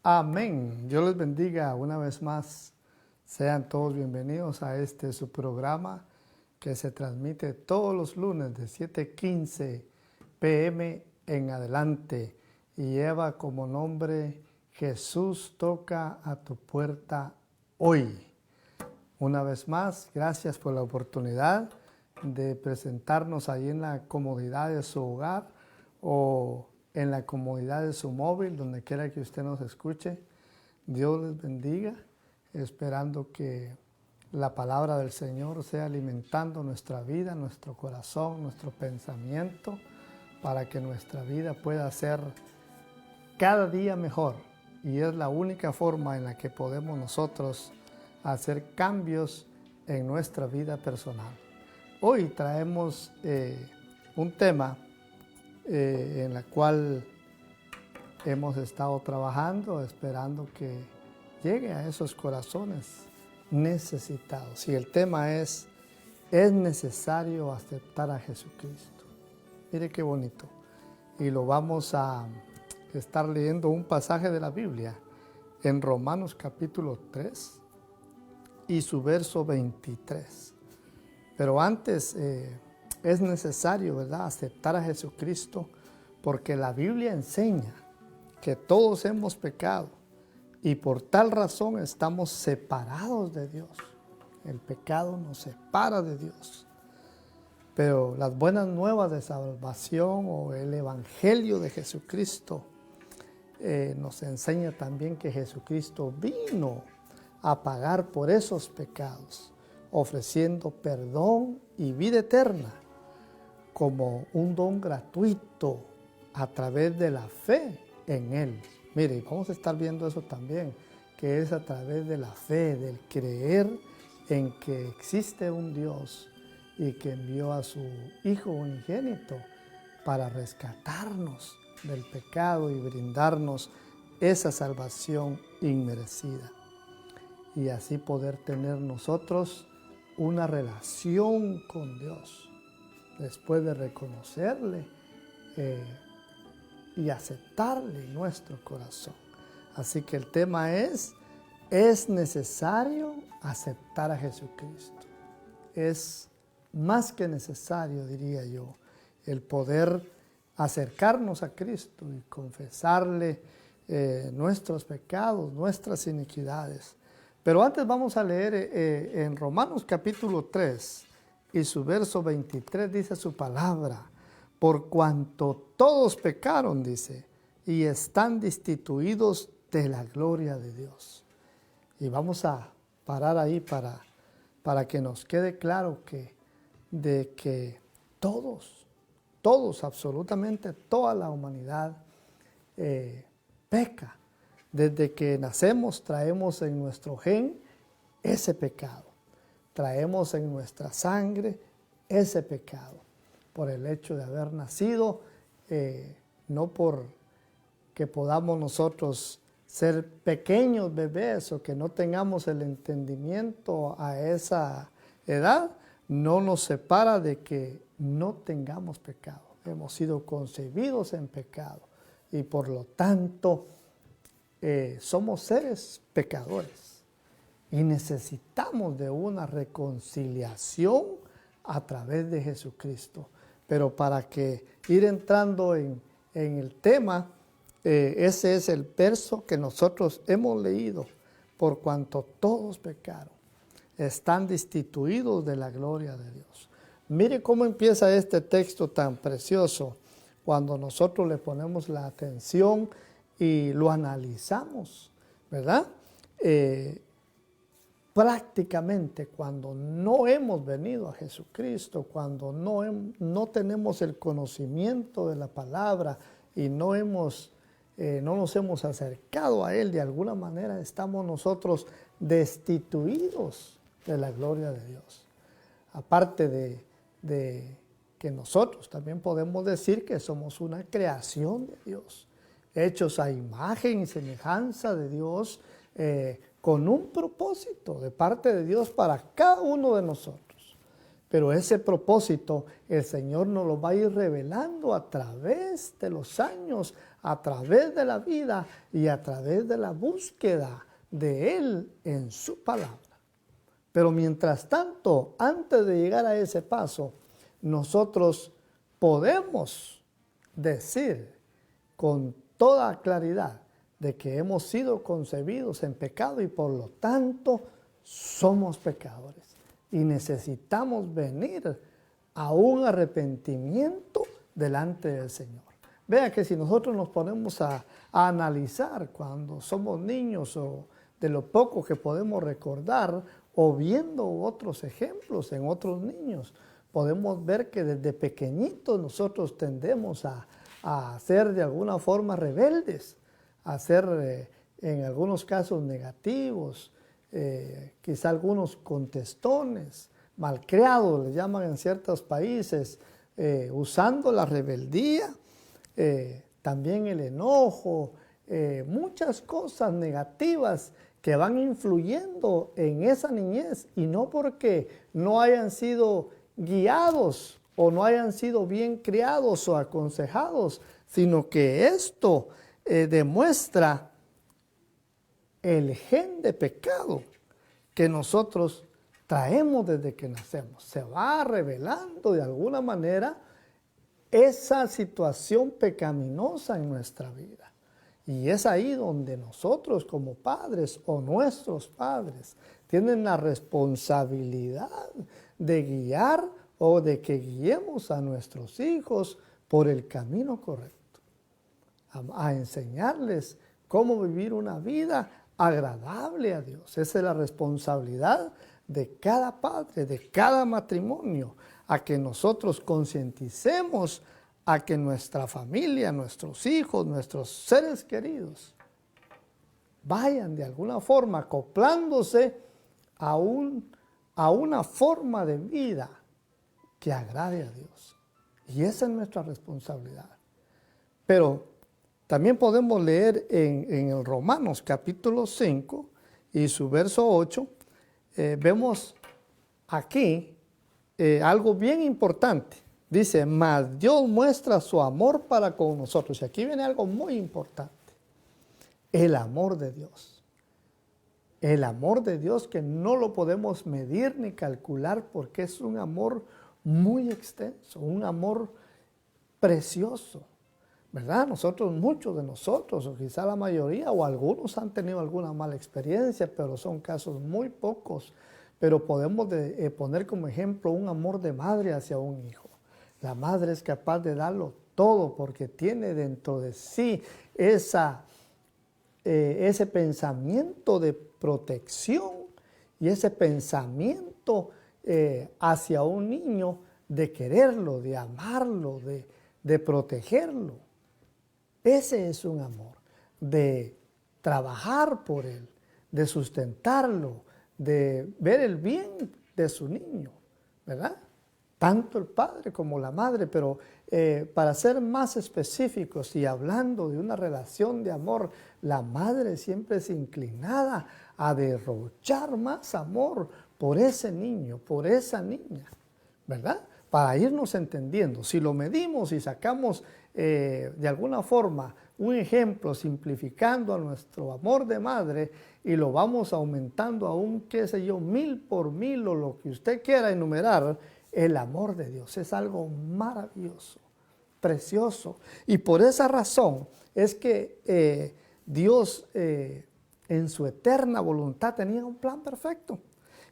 Amén. Dios les bendiga una vez más. Sean todos bienvenidos a su programa que se transmite todos los lunes de 7:15 p.m. en adelante y lleva como nombre Jesús toca a tu puerta hoy. Una vez más, gracias por la oportunidad de presentarnos ahí en la comodidad de su hogar o en la comodidad de su móvil, donde quiera que usted nos escuche. Dios les bendiga, esperando que la palabra del Señor sea alimentando nuestra vida, nuestro corazón, nuestro pensamiento, para que nuestra vida pueda ser cada día mejor. Y es la única forma en la que podemos nosotros hacer cambios en nuestra vida personal. Hoy traemos un tema en la cual hemos estado trabajando, esperando que llegue a esos corazones necesitados. Y el tema es necesario aceptar a Jesucristo. Mire qué bonito. Y lo vamos a estar leyendo un pasaje de la Biblia en Romanos capítulo 3 y su verso 23. Pero antes es necesario, ¿verdad?, aceptar a Jesucristo, porque la Biblia enseña que todos hemos pecado y por tal razón estamos separados de Dios. El pecado nos separa de Dios. Pero las buenas nuevas de salvación o el Evangelio de Jesucristo nos enseña también que Jesucristo vino a pagar por esos pecados, ofreciendo perdón y vida eterna como un don gratuito a través de la fe en Él. Mire, vamos a estar viendo eso también, que es a través de la fe, del creer en que existe un Dios y que envió a su Hijo unigénito para rescatarnos del pecado y brindarnos esa salvación inmerecida. Y así poder tener nosotros una relación con Dios, después de reconocerle y aceptarle en nuestro corazón. Así que el tema es necesario aceptar a Jesucristo. Es más que necesario, diría yo, el poder acercarnos a Cristo y confesarle nuestros pecados, nuestras iniquidades. Pero antes vamos a leer en Romanos capítulo 3 y su verso 23 dice su palabra: por cuanto todos pecaron, dice, y están destituidos de la gloria de Dios. Y vamos a parar ahí para que nos quede claro de que todos, absolutamente toda la humanidad peca. Desde que nacemos traemos en nuestro gen ese pecado. Traemos en nuestra sangre ese pecado. Por el hecho de haber nacido, no por que podamos nosotros ser pequeños bebés o que no tengamos el entendimiento a esa edad, no nos separa de que no tengamos pecado. Hemos sido concebidos en pecado y por lo tanto somos seres pecadores y necesitamos de una reconciliación a través de Jesucristo. Pero para que ir entrando en el tema, ese es el verso que nosotros hemos leído: por cuanto todos pecaron, están destituidos de la gloria de Dios. Mire cómo empieza este texto tan precioso cuando nosotros le ponemos la atención y lo analizamos, ¿verdad? Prácticamente cuando no hemos venido a Jesucristo, cuando no tenemos el conocimiento de la palabra y no nos hemos acercado a Él, de alguna manera estamos nosotros destituidos de la gloria de Dios. Aparte de que nosotros también podemos decir que somos una creación de Dios, hechos a imagen y semejanza de Dios, con un propósito de parte de Dios para cada uno de nosotros. Pero ese propósito el Señor nos lo va a ir revelando a través de los años, a través de la vida y a través de la búsqueda de Él en su palabra. Pero mientras tanto, antes de llegar a ese paso, nosotros podemos decir con toda claridad de que hemos sido concebidos en pecado y por lo tanto somos pecadores. Y necesitamos venir a un arrepentimiento delante del Señor. Vea que si nosotros nos ponemos a analizar cuando somos niños o de lo poco que podemos recordar o viendo otros ejemplos en otros niños, podemos ver que desde pequeñitos nosotros tendemos a ser de alguna forma rebeldes, a ser en algunos casos negativos, quizá algunos contestones, malcriados, le llaman en ciertos países, usando la rebeldía, también el enojo, muchas cosas negativas que van influyendo en esa niñez, y no porque no hayan sido guiados o no hayan sido bien criados o aconsejados, sino que esto demuestra el gen de pecado que nosotros traemos desde que nacemos. Se va revelando de alguna manera esa situación pecaminosa en nuestra vida. Y es ahí donde nosotros como padres o nuestros padres tienen la responsabilidad de guiar o de que guiemos a nuestros hijos por el camino correcto, a enseñarles cómo vivir una vida agradable a Dios. Esa es la responsabilidad de cada padre, de cada matrimonio, a que nosotros concienticemos a que nuestra familia, nuestros hijos, nuestros seres queridos vayan de alguna forma acoplándose a una forma de vida que agrade a Dios. Y esa es nuestra responsabilidad. Pero también podemos leer en el Romanos capítulo 5 y su verso 8, vemos aquí algo bien importante. Dice, mas Dios muestra su amor para con nosotros. Y aquí viene algo muy importante. El amor de Dios. El amor de Dios que no lo podemos medir ni calcular porque es un amor muy extenso, un amor precioso, ¿verdad? Muchos de nosotros, o quizá la mayoría, o algunos han tenido alguna mala experiencia, pero son casos muy pocos. Pero podemos poner como ejemplo un amor de madre hacia un hijo. La madre es capaz de darlo todo porque tiene dentro de sí ese pensamiento de protección y ese pensamiento hacia un niño de quererlo, de amarlo, de protegerlo. Ese es un amor, de trabajar por él, de sustentarlo, de ver el bien de su niño, ¿verdad? Tanto el padre como la madre, pero para ser más específicos y hablando de una relación de amor, la madre siempre es inclinada a derrochar más amor por ese niño, por esa niña, ¿verdad? Para irnos entendiendo, si lo medimos y sacamos de alguna forma un ejemplo simplificando a nuestro amor de madre y lo vamos aumentando a un, qué sé yo, 1000 por 1000 o lo que usted quiera enumerar, el amor de Dios es algo maravilloso, precioso. Y por esa razón es que Dios en su eterna voluntad tenía un plan perfecto.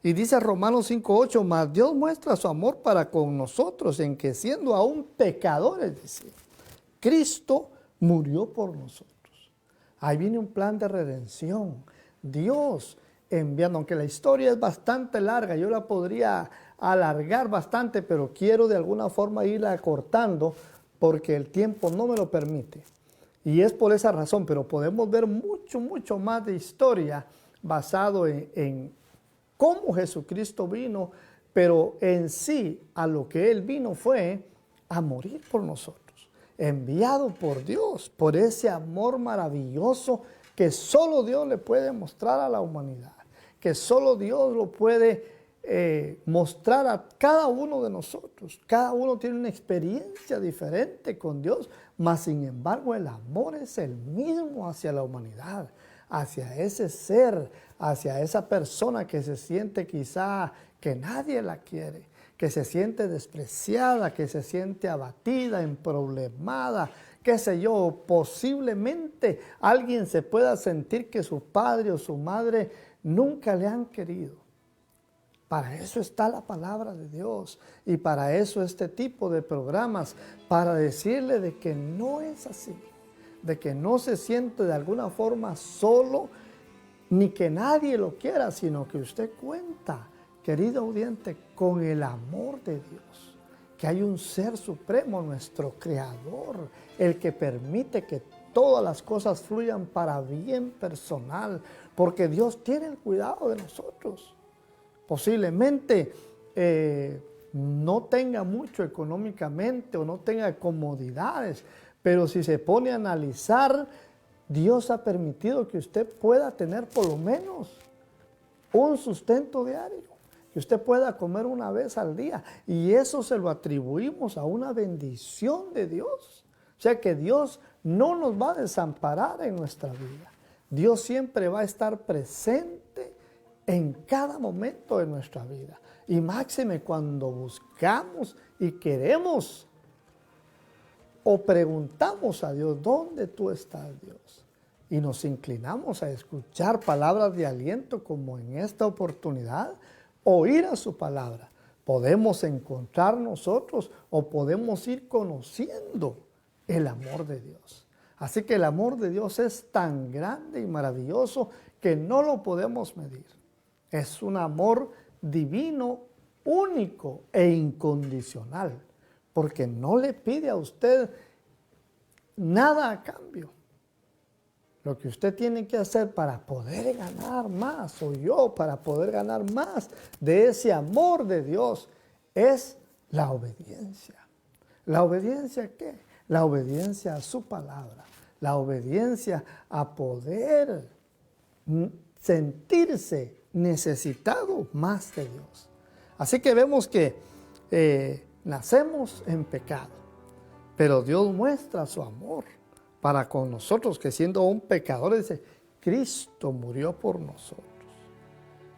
Y dice Romanos 5:8, mas Dios muestra su amor para con nosotros en que siendo aún pecadores, dice, Cristo murió por nosotros. Ahí viene un plan de redención. Dios enviando, aunque la historia es bastante larga, yo la podría alargar bastante, pero quiero de alguna forma irla acortando porque el tiempo no me lo permite. Y es por esa razón, pero podemos ver mucho más de historia basado en cómo Jesucristo vino, pero en sí a lo que Él vino fue a morir por nosotros, enviado por Dios, por ese amor maravilloso que solo Dios le puede mostrar a la humanidad, que solo Dios lo puede mostrar a cada uno de nosotros. Cada uno tiene una experiencia diferente con Dios, mas sin embargo el amor es el mismo hacia la humanidad, hacia ese ser, hacia esa persona que se siente quizá que nadie la quiere, que se siente despreciada, que se siente abatida, emproblemada, qué sé yo, posiblemente alguien se pueda sentir que su padre o su madre nunca le han querido. Para eso está la palabra de Dios y para eso este tipo de programas, para decirle de que no es así, de que no se siente de alguna forma solo, ni que nadie lo quiera, sino que usted cuenta, querido oyente, con el amor de Dios, que hay un ser supremo, nuestro Creador, el que permite que todas las cosas fluyan para bien personal, porque Dios tiene el cuidado de nosotros. Posiblemente no tenga mucho económicamente o no tenga comodidades, pero si se pone a analizar, Dios ha permitido que usted pueda tener por lo menos un sustento diario, que usted pueda comer una vez al día, y eso se lo atribuimos a una bendición de Dios. O sea que Dios no nos va a desamparar en nuestra vida. Dios siempre va a estar presente en cada momento de nuestra vida. Y máxime cuando buscamos y queremos o preguntamos a Dios, ¿dónde tú estás, Dios? Y nos inclinamos a escuchar palabras de aliento como en esta oportunidad, oír a su palabra. Podemos encontrar nosotros o podemos ir conociendo el amor de Dios. Así que el amor de Dios es tan grande y maravilloso que no lo podemos medir. Es un amor divino, único e incondicional, porque no le pide a usted nada a cambio. Lo que usted tiene que hacer para poder ganar más, o yo para poder ganar más de ese amor de Dios, es la obediencia. ¿La obediencia a qué? La obediencia a su palabra, la obediencia a poder sentirse necesitado más de Dios. Así que vemos que nacemos en pecado, pero Dios muestra su amor para con nosotros, que siendo aún pecadores, dice, Cristo murió por nosotros.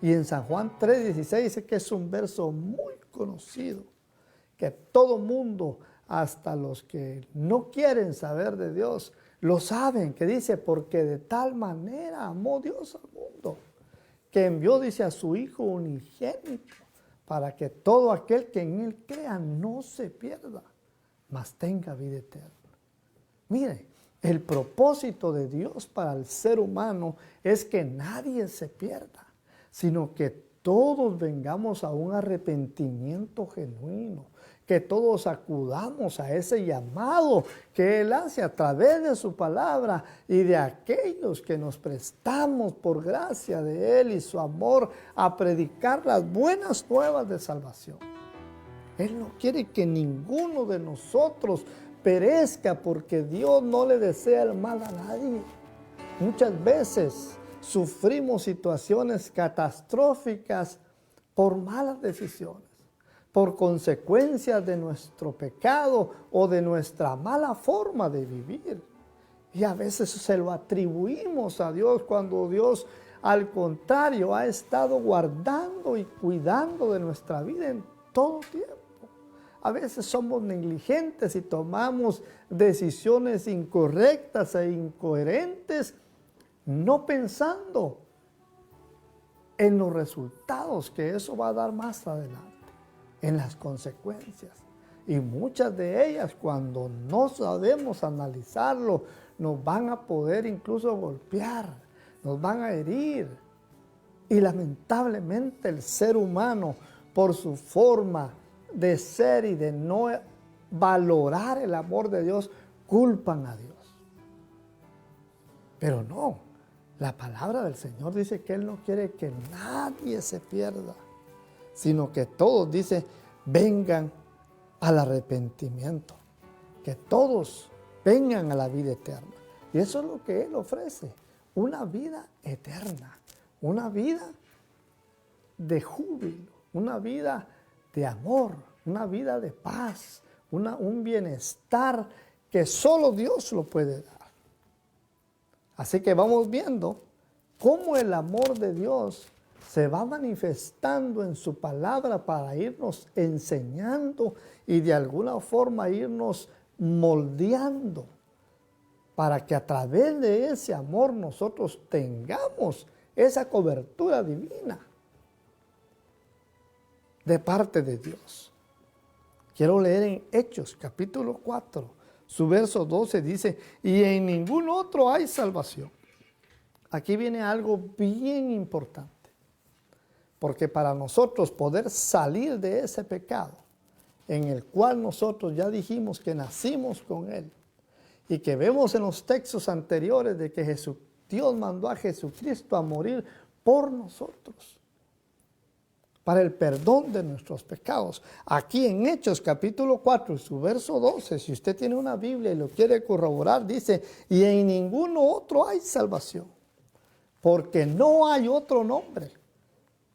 Y en San Juan 3:16 dice que es un verso muy conocido, que todo mundo, hasta los que no quieren saber de Dios, lo saben, que dice, porque de tal manera amó Dios al mundo, que envió, dice, a su Hijo unigénito, para que todo aquel que en Él crea no se pierda, mas tenga vida eterna. Mire, el propósito de Dios para el ser humano es que nadie se pierda, sino que todos vengamos a un arrepentimiento genuino, que todos acudamos a ese llamado que Él hace a través de su palabra y de aquellos que nos prestamos por gracia de Él y su amor a predicar las buenas nuevas de salvación. Él no quiere que ninguno de nosotros perezca, porque Dios no le desea el mal a nadie. Muchas veces sufrimos situaciones catastróficas por malas decisiones, por consecuencias de nuestro pecado o de nuestra mala forma de vivir. Y a veces se lo atribuimos a Dios, cuando Dios, al contrario, ha estado guardando y cuidando de nuestra vida en todo tiempo. A veces somos negligentes y tomamos decisiones incorrectas e incoherentes, no pensando en los resultados que eso va a dar más adelante, en las consecuencias. Y muchas de ellas, cuando no sabemos analizarlo, nos van a poder incluso golpear, nos van a herir. Y lamentablemente el ser humano, por su forma de ser y de no valorar el amor de Dios, culpan a Dios. Pero no, la palabra del Señor dice que Él no quiere que nadie se pierda, sino que todos, dice, vengan al arrepentimiento, que todos vengan a la vida eterna. Y eso es lo que Él ofrece, una vida eterna, una vida de júbilo, una vida de amor, una vida de paz, un bienestar que solo Dios lo puede dar. Así que vamos viendo cómo el amor de Dios se va manifestando en su palabra para irnos enseñando y de alguna forma irnos moldeando para que a través de ese amor nosotros tengamos esa cobertura divina de parte de Dios. Quiero leer en Hechos capítulo 4, su verso 12 dice, y en ningún otro hay salvación. Aquí viene algo bien importante, porque para nosotros poder salir de ese pecado, en el cual nosotros ya dijimos que nacimos con él, y que vemos en los textos anteriores de que Dios mandó a Jesucristo a morir por nosotros, para el perdón de nuestros pecados. Aquí en Hechos capítulo 4, su verso 12, si usted tiene una Biblia y lo quiere corroborar, dice, y en ninguno otro hay salvación, porque no hay otro nombre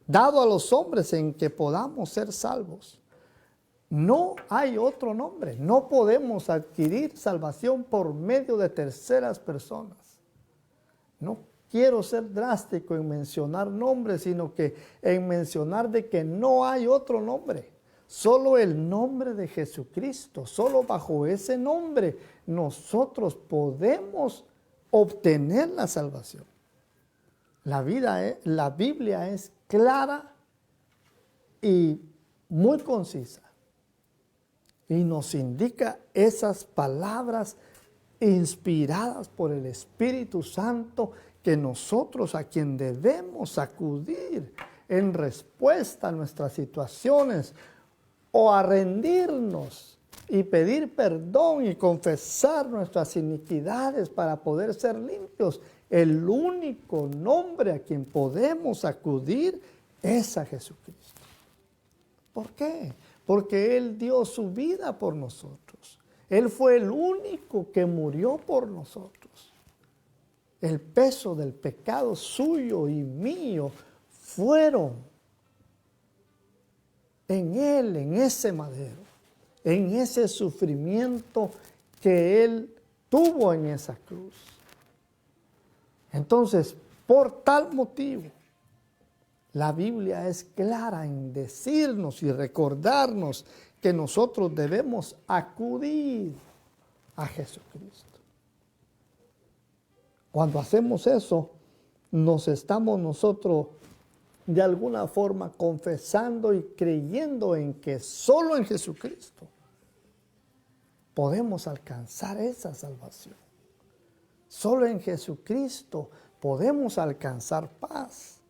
dado a los hombres en que podamos ser salvos. No hay otro nombre. No podemos adquirir salvación por medio de terceras personas. No quiero ser drástico en mencionar nombres, sino que en mencionar de que no hay otro nombre. Solo el nombre de Jesucristo, solo bajo ese nombre nosotros podemos obtener la salvación. La Biblia es clara y muy concisa. Y nos indica esas palabras inspiradas por el Espíritu Santo que nosotros a quien debemos acudir en respuesta a nuestras situaciones o a rendirnos y pedir perdón y confesar nuestras iniquidades para poder ser limpios. El único nombre a quien podemos acudir es a Jesucristo. ¿Por qué? Porque Él dio su vida por nosotros. Él fue el único que murió por nosotros. El peso del pecado suyo y mío fueron en Él, en ese madero, en ese sufrimiento que Él tuvo en esa cruz. Entonces, por tal motivo, la Biblia es clara en decirnos y recordarnos que nosotros debemos acudir a Jesucristo. Cuando hacemos eso, nos estamos nosotros de alguna forma confesando y creyendo en que solo en Jesucristo podemos alcanzar esa salvación. Solo en Jesucristo podemos alcanzar paz.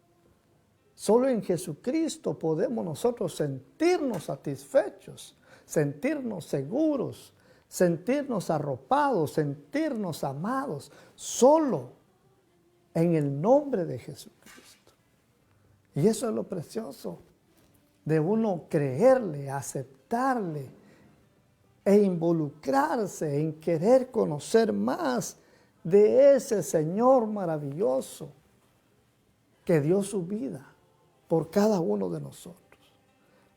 Solo en Jesucristo podemos nosotros sentirnos satisfechos, sentirnos seguros, sentirnos arropados, sentirnos amados. Solo en el nombre de Jesucristo. Y eso es lo precioso de uno creerle, aceptarle e involucrarse en querer conocer más de ese Señor maravilloso que dio su vida por cada uno de nosotros.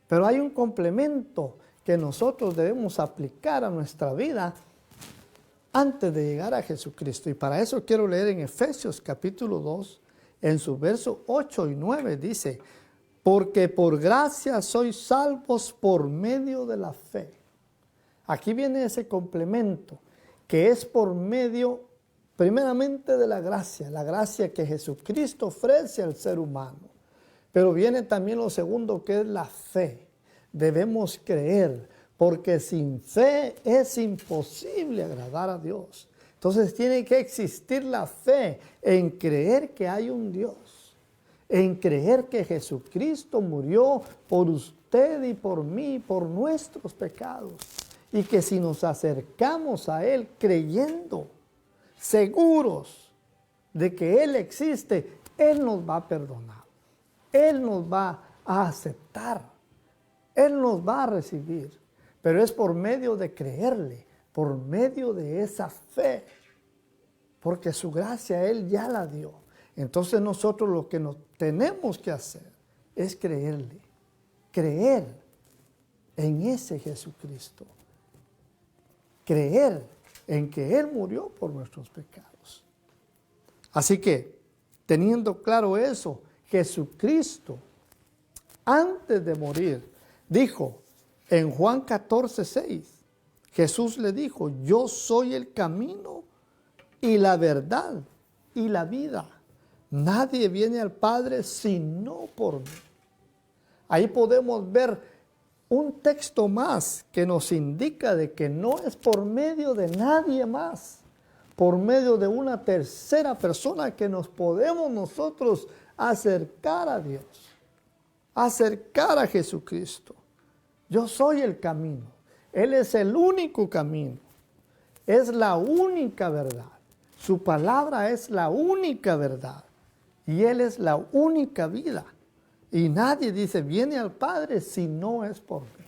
Pero hay un complemento que nosotros debemos aplicar a nuestra vida antes de llegar a Jesucristo. Y para eso quiero leer en Efesios capítulo 2, en su verso 8 y 9, dice, porque por gracia sois salvos por medio de la fe. Aquí viene ese complemento, que es por medio primeramente de la gracia que Jesucristo ofrece al ser humano. Pero viene también lo segundo, que es la fe. Debemos creer, porque sin fe es imposible agradar a Dios. Entonces tiene que existir la fe en creer que hay un Dios, en creer que Jesucristo murió por usted y por mí, por nuestros pecados, y que si nos acercamos a Él creyendo, seguros de que Él existe, Él nos va a perdonar, Él nos va a aceptar, Él nos va a recibir, pero es por medio de creerle, por medio de esa fe, porque su gracia Él ya la dio. Entonces nosotros lo que nos tenemos que hacer es creerle, creer en ese Jesucristo. Creer en que Él murió por nuestros pecados. Así que, teniendo claro eso, Jesucristo, antes de morir, dijo en Juan 14:6, Jesús le dijo: yo soy el camino y la verdad y la vida. Nadie viene al Padre sino por mí. Ahí podemos ver un texto más que nos indica de que no es por medio de nadie más, por medio de una tercera persona que nos podemos nosotros acercar a Dios, acercar a Jesucristo. Yo soy el camino. Él es el único camino. Es la única verdad. Su palabra es la única verdad. Y Él es la única vida. Y nadie dice, viene al Padre si no es por mí.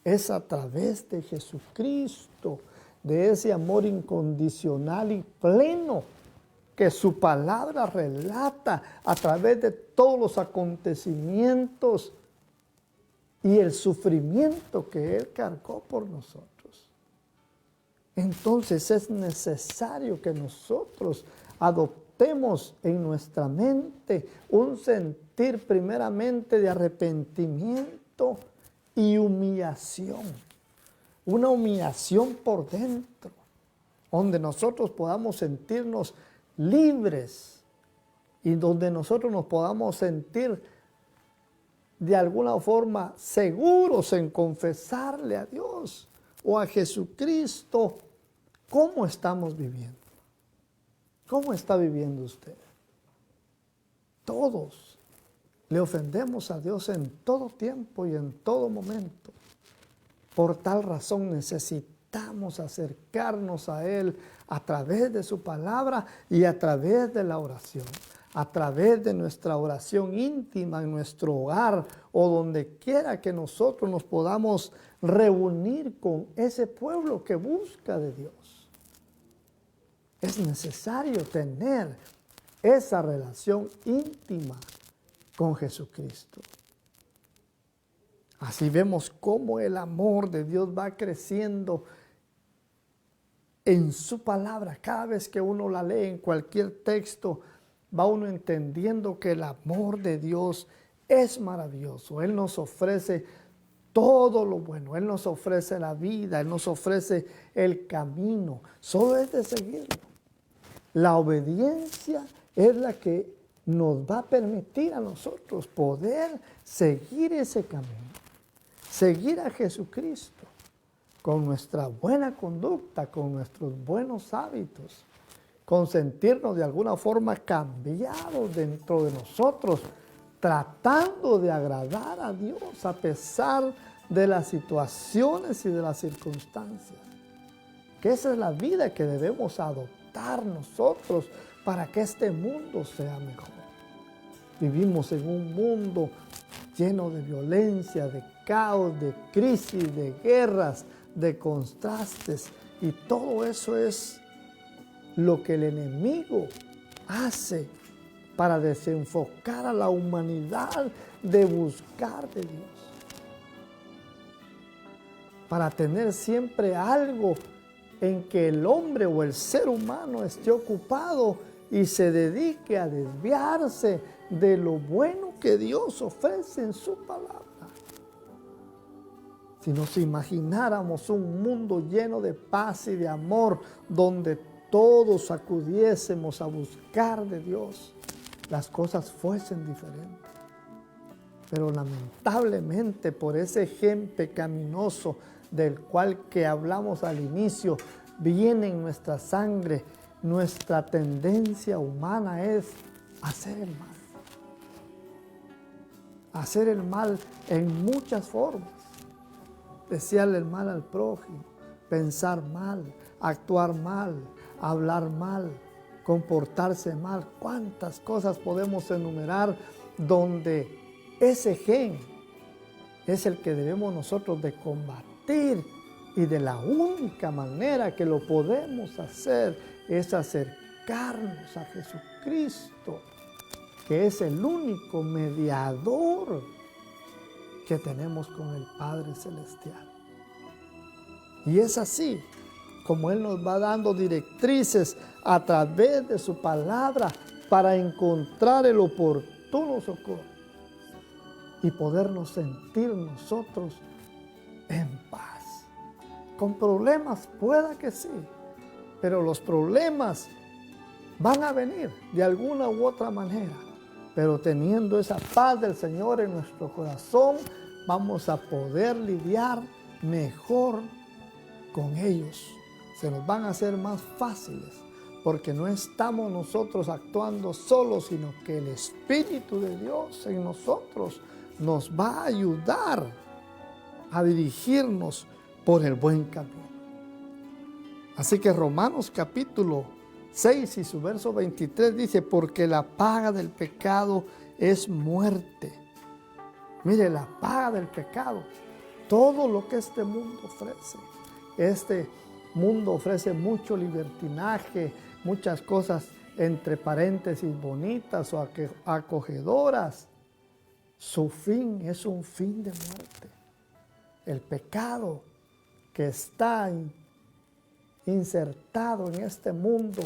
Es a través de Jesucristo, de ese amor incondicional y pleno que su palabra relata a través de todos los acontecimientos y el sufrimiento que Él cargó por nosotros. Entonces es necesario que nosotros adoptemos en nuestra mente un sentir primeramente de arrepentimiento y humillación. Una humillación por dentro, donde nosotros podamos sentirnos libres y donde nosotros nos podamos sentir de alguna forma seguros en confesarle a Dios o a Jesucristo cómo estamos viviendo. ¿Cómo está viviendo usted? Todos le ofendemos a Dios en todo tiempo y en todo momento. Por tal razón necesitamos acercarnos a Él a través de su palabra y a través de la oración. A través de nuestra oración íntima en nuestro hogar o donde quiera que nosotros nos podamos reunir con ese pueblo que busca de Dios. Es necesario tener esa relación íntima con Jesucristo. Así vemos cómo el amor de Dios va creciendo en su palabra. Cada vez que uno la lee en cualquier texto, va uno entendiendo que el amor de Dios es maravilloso. Él nos ofrece todo lo bueno. Él nos ofrece la vida. Él nos ofrece el camino. Solo es de seguirlo. La obediencia es la que nos va a permitir a nosotros poder seguir ese camino. Seguir a Jesucristo con nuestra buena conducta, con nuestros buenos hábitos, con sentirnos de alguna forma cambiados dentro de nosotros, tratando de agradar a Dios a pesar de las situaciones y de las circunstancias. Que esa es la vida que debemos adoptar nosotros para que este mundo sea mejor. Vivimos en un mundo lleno de violencia, de caos, de crisis, de guerras, de contrastes, y todo eso es lo que el enemigo hace para desenfocar a la humanidad de buscar de Dios. Para tener siempre algo en que el hombre o el ser humano esté ocupado y se dedique a desviarse de lo bueno que Dios ofrece en su palabra. Si nos imagináramos un mundo lleno de paz y de amor, donde todos acudiésemos a buscar de Dios, las cosas fuesen diferentes. Pero lamentablemente por ese gen pecaminoso del cual que hablamos al inicio, viene en nuestra sangre, nuestra tendencia humana es hacer el mal. Hacer el mal en muchas formas. Desearle el mal al prójimo, pensar mal, actuar mal, hablar mal, comportarse mal. ¿Cuántas cosas podemos enumerar donde ese gen es el que debemos nosotros de combatir? Y de la única manera que lo podemos hacer es acercarnos a Jesucristo, que es el único mediador que tenemos con el Padre Celestial. Y es así como Él nos va dando directrices a través de su palabra para encontrar el oportuno socorro y podernos sentir nosotros en paz. Con problemas pueda que sí, pero los problemas van a venir de alguna u otra manera. Pero teniendo esa paz del Señor en nuestro corazón, vamos a poder lidiar mejor con ellos. Se nos van a hacer más fáciles, porque no estamos nosotros actuando solos, sino que el Espíritu de Dios en nosotros nos va a ayudar a dirigirnos por el buen camino. Así que Romanos capítulo 6 y su verso 23 dice, porque la paga del pecado es muerte. Mire, la paga del pecado, todo lo que este mundo ofrece. Este mundo ofrece mucho libertinaje, muchas cosas entre paréntesis bonitas o acogedoras. Su fin es un fin de muerte. El pecado que está insertado en este mundo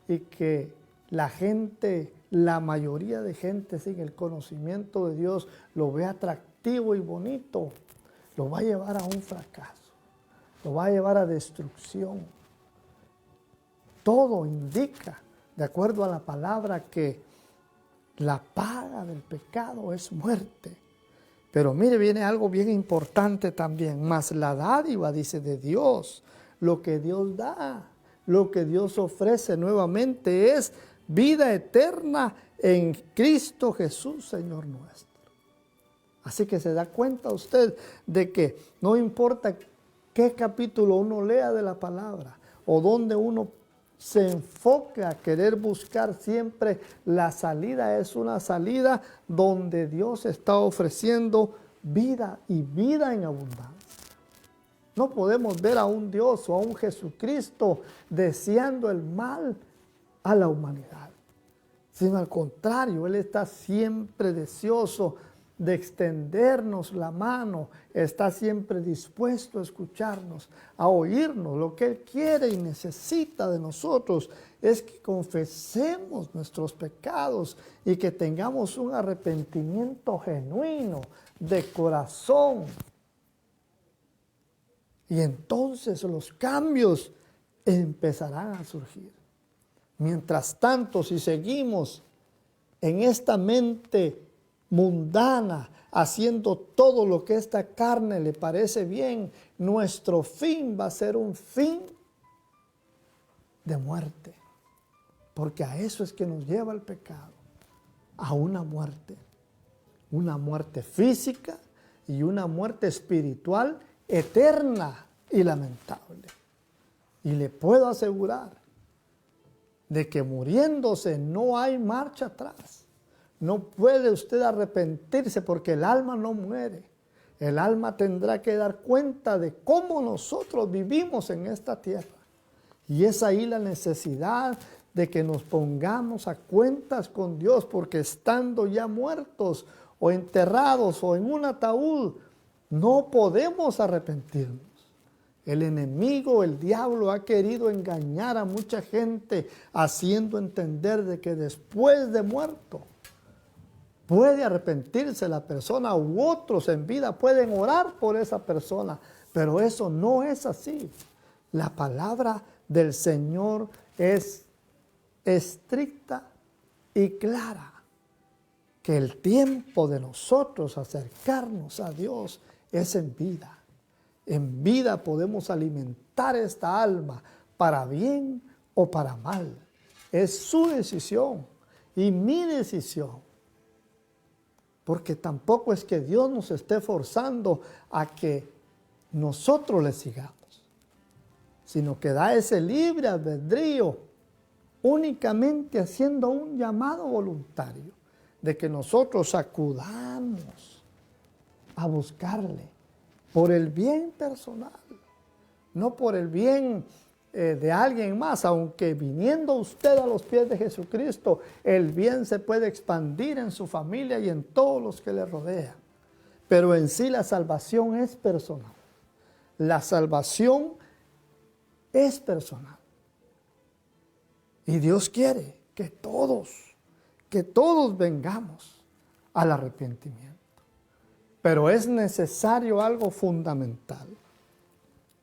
y que la mayoría de gente sin el conocimiento de Dios lo ve atractivo y bonito, lo va a llevar a un fracaso, lo va a llevar a destrucción. Todo indica, de acuerdo a la palabra, que la paga del pecado es muerte. Pero mire, viene algo bien importante también, más la dádiva, dice, de Dios, lo que Dios da, lo que Dios ofrece nuevamente es vida eterna en Cristo Jesús, Señor nuestro. Así que se da cuenta usted de que no importa qué capítulo uno lea de la palabra o donde uno se enfoque a querer buscar, siempre la salida es una salida donde Dios está ofreciendo vida y vida en abundancia. No podemos ver a un Dios o a un Jesucristo deseando el mal a la humanidad, sino al contrario, Él está siempre deseoso de extendernos la mano, está siempre dispuesto a escucharnos, a oírnos. Lo que Él quiere y necesita de nosotros es que confesemos nuestros pecados y que tengamos un arrepentimiento genuino de corazón. Y entonces los cambios empezarán a surgir. Mientras tanto, si seguimos en esta mente mundana, haciendo todo lo que esta carne le parece bien, nuestro fin va a ser un fin de muerte. Porque a eso es que nos lleva el pecado, a una muerte física y una muerte espiritual eterna y lamentable. Y le puedo asegurar de que muriéndose no hay marcha atrás. No puede usted arrepentirse porque el alma no muere. El alma tendrá que dar cuenta de cómo nosotros vivimos en esta tierra. Y es ahí la necesidad de que nos pongamos a cuentas con Dios, porque estando ya muertos o enterrados o en un ataúd, no podemos arrepentirnos. El enemigo, el diablo, ha querido engañar a mucha gente haciendo entender de que después de muerto puede arrepentirse la persona, u otros en vida pueden orar por esa persona, pero eso no es así. La palabra del Señor es estricta y clara, que el tiempo de nosotros acercarnos a Dios es en vida. En vida podemos alimentar esta alma para bien o para mal. Es su decisión y mi decisión. Porque tampoco es que Dios nos esté forzando a que nosotros le sigamos, sino que da ese libre albedrío únicamente haciendo un llamado voluntario de que nosotros acudamos a buscarle por el bien personal, no por el bien de alguien más, aunque viniendo usted a los pies de Jesucristo, el bien se puede expandir en su familia y en todos los que le rodean. Pero en sí la salvación es personal. La salvación es personal. Y Dios quiere que todos vengamos al arrepentimiento. Pero es necesario algo fundamental.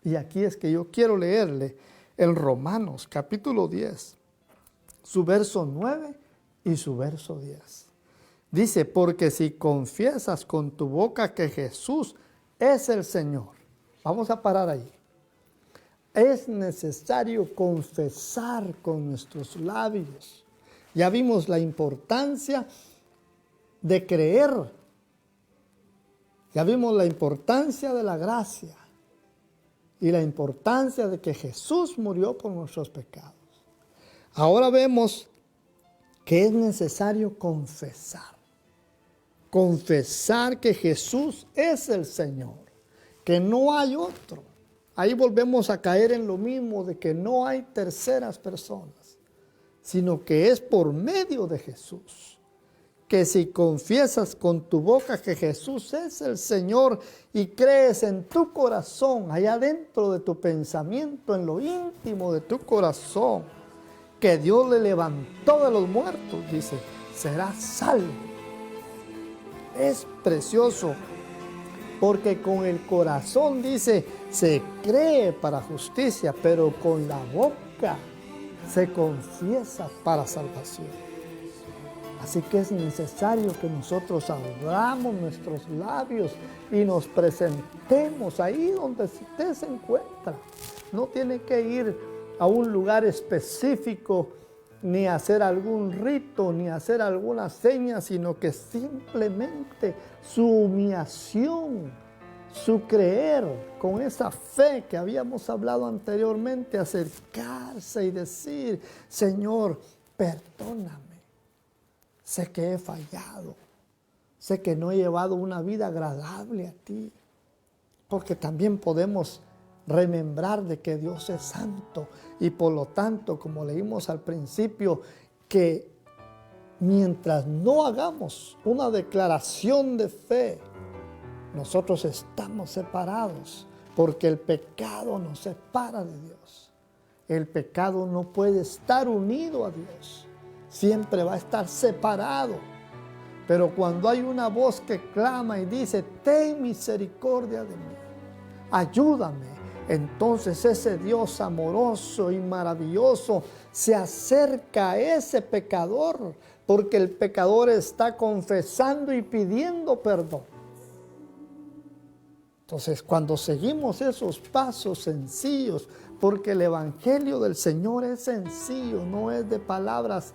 Y aquí es que yo quiero leerle en Romanos capítulo 10, su verso 9 y su verso 10. Dice, porque si confiesas con tu boca que Jesús es el Señor. Vamos a parar ahí. Es necesario confesar con nuestros labios. Ya vimos la importancia de creer. Ya vimos la importancia de la gracia y la importancia de que Jesús murió por nuestros pecados. Ahora vemos que es necesario confesar. Confesar que Jesús es el Señor, que no hay otro. Ahí volvemos a caer en lo mismo de que no hay terceras personas, sino que es por medio de Jesús. Que si confiesas con tu boca que Jesús es el Señor y crees en tu corazón, allá dentro de tu pensamiento, en lo íntimo de tu corazón, que Dios le levantó de los muertos, dice, serás salvo. Es precioso, porque con el corazón, dice, se cree para justicia, pero con la boca se confiesa para salvación. Así que es necesario que nosotros abramos nuestros labios y nos presentemos ahí donde usted se encuentra. No tiene que ir a un lugar específico, ni hacer algún rito, ni hacer alguna seña, sino que simplemente su humillación, su creer, con esa fe que habíamos hablado anteriormente, acercarse y decir, Señor, perdóname. Sé que he fallado, sé que no he llevado una vida agradable a ti, porque también podemos remembrar de que Dios es santo y por lo tanto, como leímos al principio, que mientras no hagamos una declaración de fe, nosotros estamos separados, porque el pecado nos separa de Dios. El pecado no puede estar unido a Dios, siempre va a estar separado. Pero cuando hay una voz que clama y dice, ten misericordia de mí, ayúdame, entonces ese Dios amoroso y maravilloso se acerca a ese pecador, porque el pecador está confesando y pidiendo perdón. Entonces, cuando seguimos esos pasos sencillos, porque el Evangelio del Señor es sencillo, no es de palabras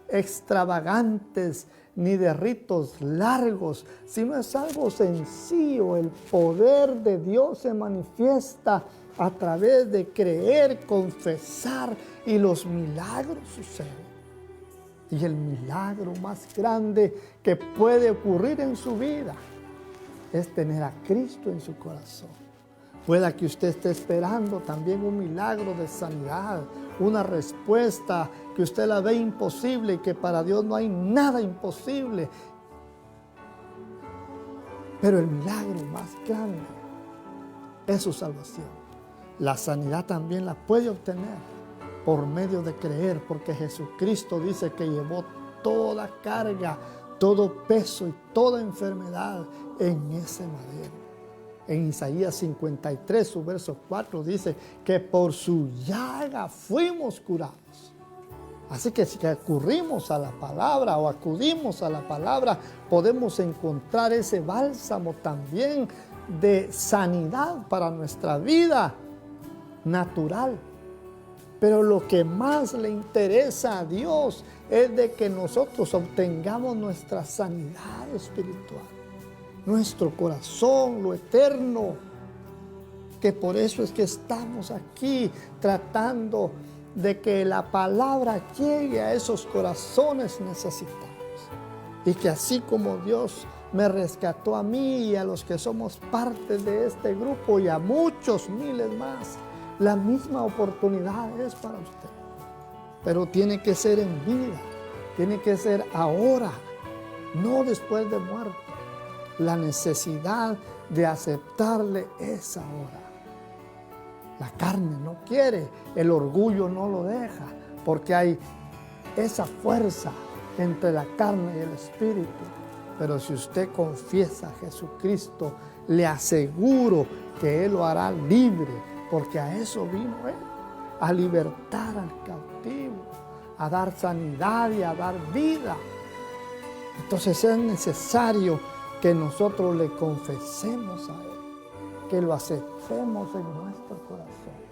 extravagantes ni de ritos largos, sino es algo sencillo. El poder de Dios se manifiesta a través de creer, confesar, y los milagros suceden. Y el milagro más grande que puede ocurrir en su vida es tener a Cristo en su corazón. Pueda que usted esté esperando también un milagro de sanidad, una respuesta que usted la ve imposible y que para Dios no hay nada imposible. Pero el milagro más grande es su salvación. La sanidad también la puede obtener por medio de creer, porque Jesucristo dice que llevó toda carga, todo peso y toda enfermedad en ese madero. En Isaías 53, su verso 4, dice que por su llaga fuimos curados. Así que si acudimos a la palabra o acudimos a la palabra, podemos encontrar ese bálsamo también de sanidad para nuestra vida natural. Pero lo que más le interesa a Dios es de que nosotros obtengamos nuestra sanidad espiritual, nuestro corazón, lo eterno, que por eso es que estamos aquí tratando de que la palabra llegue a esos corazones necesitados, y que así como Dios me rescató a mí y a los que somos parte de este grupo y a muchos miles más, la misma oportunidad es para usted. Pero tiene que ser en vida, tiene que ser ahora, no después de muerto. la necesidad de aceptarle esa hora. La carne no quiere, el orgullo no lo deja, porque hay esa fuerza entre la carne y el espíritu. Pero si usted confiesa a Jesucristo, le aseguro que Él lo hará libre, porque a eso vino Él, a libertar al cautivo, a dar sanidad y a dar vida. Entonces es necesario que nosotros le confesemos a Él, que lo aceptemos en nuestro corazón.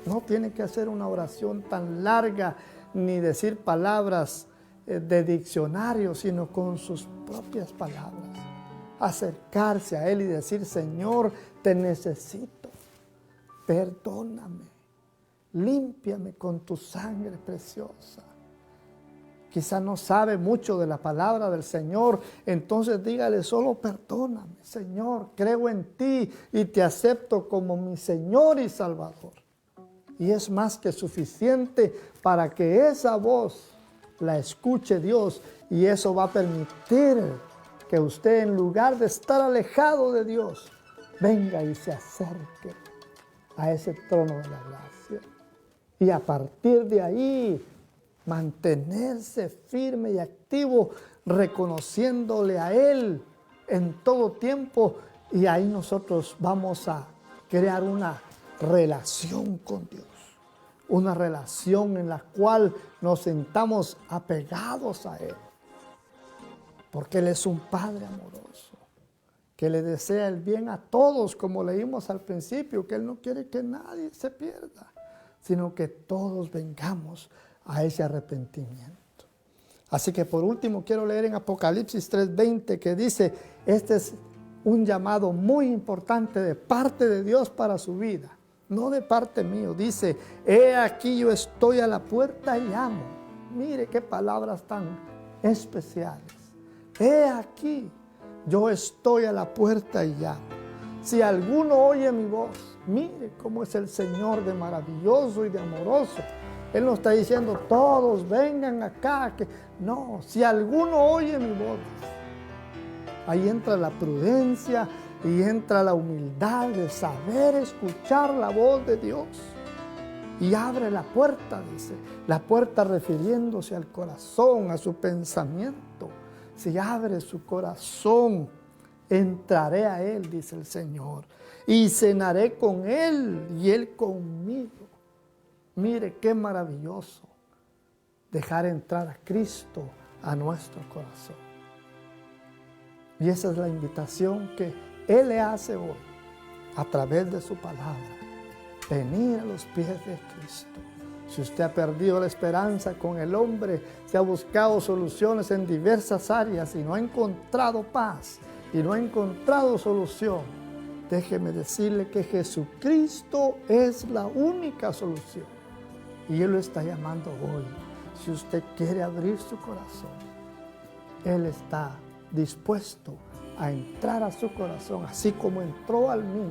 No tiene que hacer una oración tan larga ni decir palabras de diccionario, sino con sus propias palabras. Acercarse a Él y decir: Señor, te necesito. Perdóname. Límpiame con tu sangre preciosa. Quizá no sabe mucho de la palabra del Señor, entonces dígale solo: perdóname, Señor, creo en ti y te acepto como mi Señor y Salvador. Y es más que suficiente para que esa voz la escuche Dios, y eso va a permitir que usted, en lugar de estar alejado de Dios, venga y se acerque a ese trono de la gracia. Y a partir de ahí, mantenerse firme y activo, reconociéndole a Él en todo tiempo, y ahí nosotros vamos a crear una relación con Dios, una relación en la cual nos sintamos apegados a Él, porque Él es un Padre amoroso, que le desea el bien a todos, como leímos al principio, que Él no quiere que nadie se pierda, sino que todos vengamos a ese arrepentimiento. Así que por último quiero leer en Apocalipsis 3:20, que dice: este es un llamado muy importante de parte de Dios para su vida, no de parte mío. Dice: he aquí, yo estoy a la puerta y llamo. Mire qué palabras tan especiales. He aquí, yo estoy a la puerta y llamo. Si alguno oye mi voz, mire cómo es el Señor de maravilloso y de amoroso. Él no está diciendo: todos vengan acá. No, si alguno oye mi voz, ahí entra la prudencia y entra la humildad de saber escuchar la voz de Dios. Y abre la puerta, dice, la puerta refiriéndose al corazón, a su pensamiento. Si abre su corazón, entraré a Él, dice el Señor, y cenaré con Él y Él conmigo. Mire qué maravilloso dejar entrar a Cristo a nuestro corazón. Y esa es la invitación que Él le hace hoy a través de su palabra: venir a los pies de Cristo. Si usted ha perdido la esperanza con el hombre, se ha buscado soluciones en diversas áreas y no ha encontrado paz y no ha encontrado solución, déjeme decirle que Jesucristo es la única solución. Y Él lo está llamando hoy. Si usted quiere abrir su corazón, Él está dispuesto a entrar a su corazón, así como entró al mío.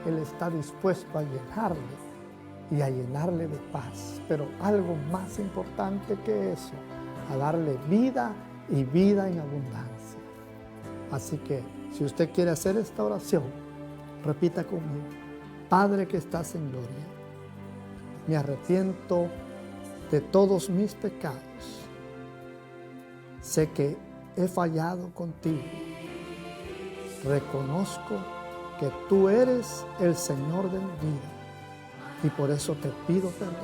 Él está dispuesto a llenarle y a llenarle de paz. Pero algo más importante que eso, a darle vida y vida en abundancia. Así que si usted quiere hacer esta oración, repita conmigo: Padre que estás en gloria, me arrepiento de todos mis pecados. Sé que he fallado contigo. Reconozco que tú eres el Señor de mi vida y por eso te pido perdón.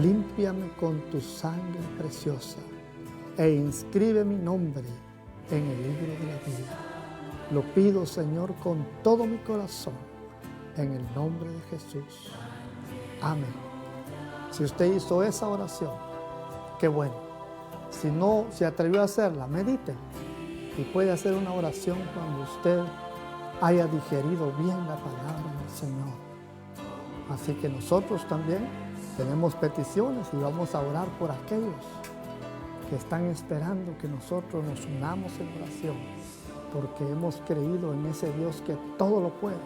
Límpiame con tu sangre preciosa e inscribe mi nombre en el libro de la vida. Lo pido, Señor, con todo mi corazón, en el nombre de Jesús. Amén. Si usted hizo esa oración, qué bueno. Si no se atrevió a hacerla, medite y puede hacer una oración cuando usted haya digerido bien la palabra del Señor. Así que nosotros también tenemos peticiones y vamos a orar por aquellos que están esperando que nosotros nos unamos en oración, porque hemos creído en ese Dios que todo lo puede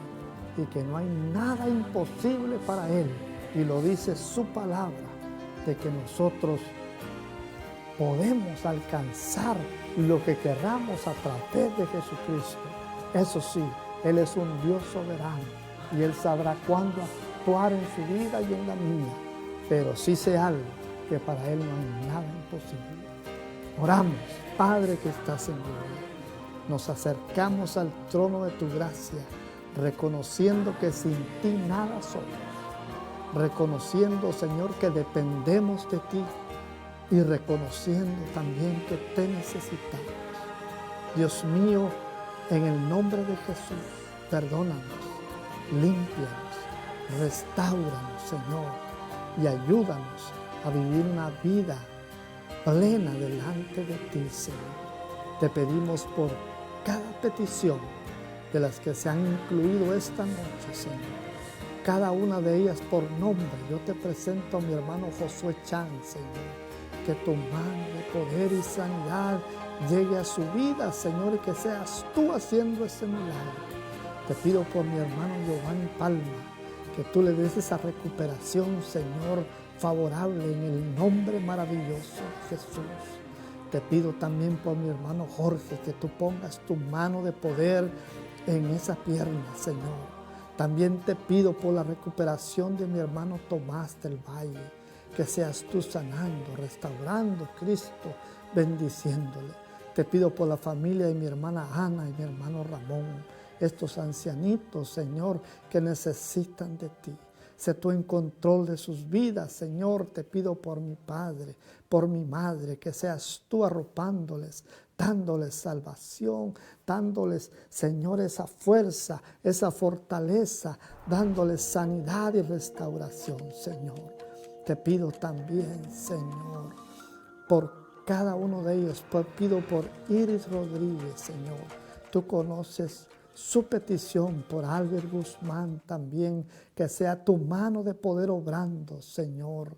y que no hay nada imposible para Él. Y lo dice su palabra, de que nosotros podemos alcanzar lo que queramos a través de Jesucristo. Eso sí, Él es un Dios soberano y Él sabrá cuándo actuar en su vida y en la mía. Pero sí sé algo, que para Él no hay nada imposible. Oramos, Padre que estás en gloria. Nos acercamos al trono de tu gracia, reconociendo que sin ti nada somos. Reconociendo, Señor, que dependemos de ti y reconociendo también que te necesitamos. Dios mío, en el nombre de Jesús, perdónanos, límpianos, restáuranos, Señor, y ayúdanos a vivir una vida plena delante de ti, Señor. Te pedimos por cada petición de las que se han incluido esta noche, Señor. Cada una de ellas por nombre. Yo te presento a mi hermano Josué Chan, Señor. Que tu mano de poder y sanidad llegue a su vida, Señor, y que seas tú haciendo ese milagro. Te pido por mi hermano Giovanni Palma, que tú le des esa recuperación, Señor, favorable en el nombre maravilloso de Jesús. Te pido también por mi hermano Jorge, que tú pongas tu mano de poder en esa pierna, Señor. También te pido por la recuperación de mi hermano Tomás del Valle, que seas tú sanando, restaurando, Cristo, bendiciéndole. Te pido por la familia de mi hermana Ana y mi hermano Ramón, estos ancianitos, Señor, que necesitan de ti. Sé tú en control de sus vidas, Señor. Te pido por mi padre, por mi madre, que seas tú arropándoles, dándoles salvación, dándoles, Señor, esa fuerza, esa fortaleza, dándoles sanidad y restauración, Señor. Te pido también, Señor, por cada uno de ellos. Pido por Iris Rodríguez, Señor. Tú conoces su petición por Albert Guzmán también. Que sea tu mano de poder obrando, Señor.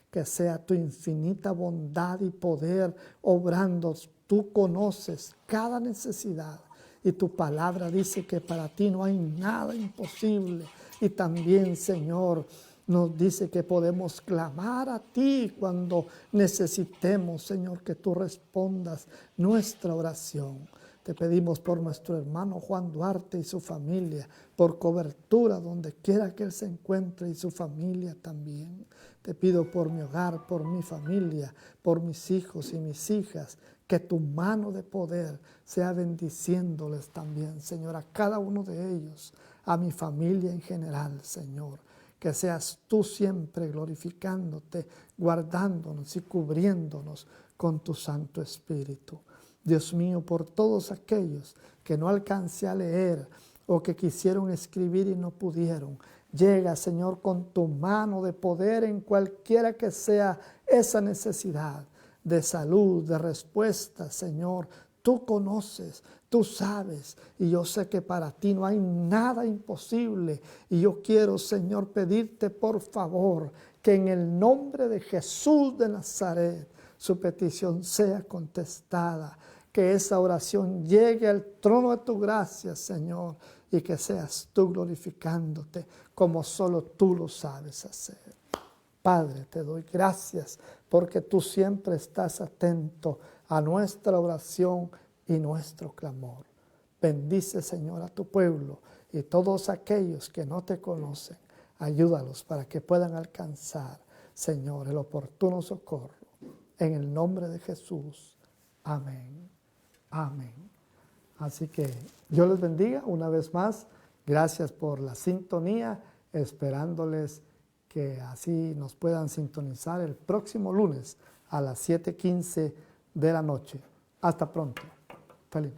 Que sea tu infinita bondad y poder obrando. Tú conoces cada necesidad. Y tu palabra dice que para ti no hay nada imposible. Y también, Señor, nos dice que podemos clamar a ti cuando necesitemos, Señor, que tú respondas nuestra oración. Te pedimos por nuestro hermano Juan Duarte y su familia, por cobertura donde quiera que él se encuentre y su familia también. Te pido por mi hogar, por mi familia, por mis hijos y mis hijas, que tu mano de poder sea bendiciéndoles también, Señor, a cada uno de ellos, a mi familia en general, Señor. Que seas tú siempre glorificándote, guardándonos y cubriéndonos con tu Santo Espíritu. Dios mío, por todos aquellos que no alcancé a leer o que quisieron escribir y no pudieron, llega, Señor, con tu mano de poder en cualquiera que sea esa necesidad de salud, de respuesta, Señor. Tú conoces, tú sabes, y yo sé que para ti no hay nada imposible. Y yo quiero, Señor, pedirte por favor que en el nombre de Jesús de Nazaret su petición sea contestada. Que esa oración llegue al trono de tu gracia, Señor, y que seas tú glorificándote como solo tú lo sabes hacer. Padre, te doy gracias porque tú siempre estás atento a nuestra oración y nuestro clamor. Bendice, Señor, a tu pueblo y todos aquellos que no te conocen. Ayúdalos para que puedan alcanzar, Señor, el oportuno socorro. En el nombre de Jesús. Amén. Amén. Así que Dios les bendiga una vez más. Gracias por la sintonía, esperándoles que así nos puedan sintonizar el próximo lunes a las 7:15 de la noche. Hasta pronto. Feliz.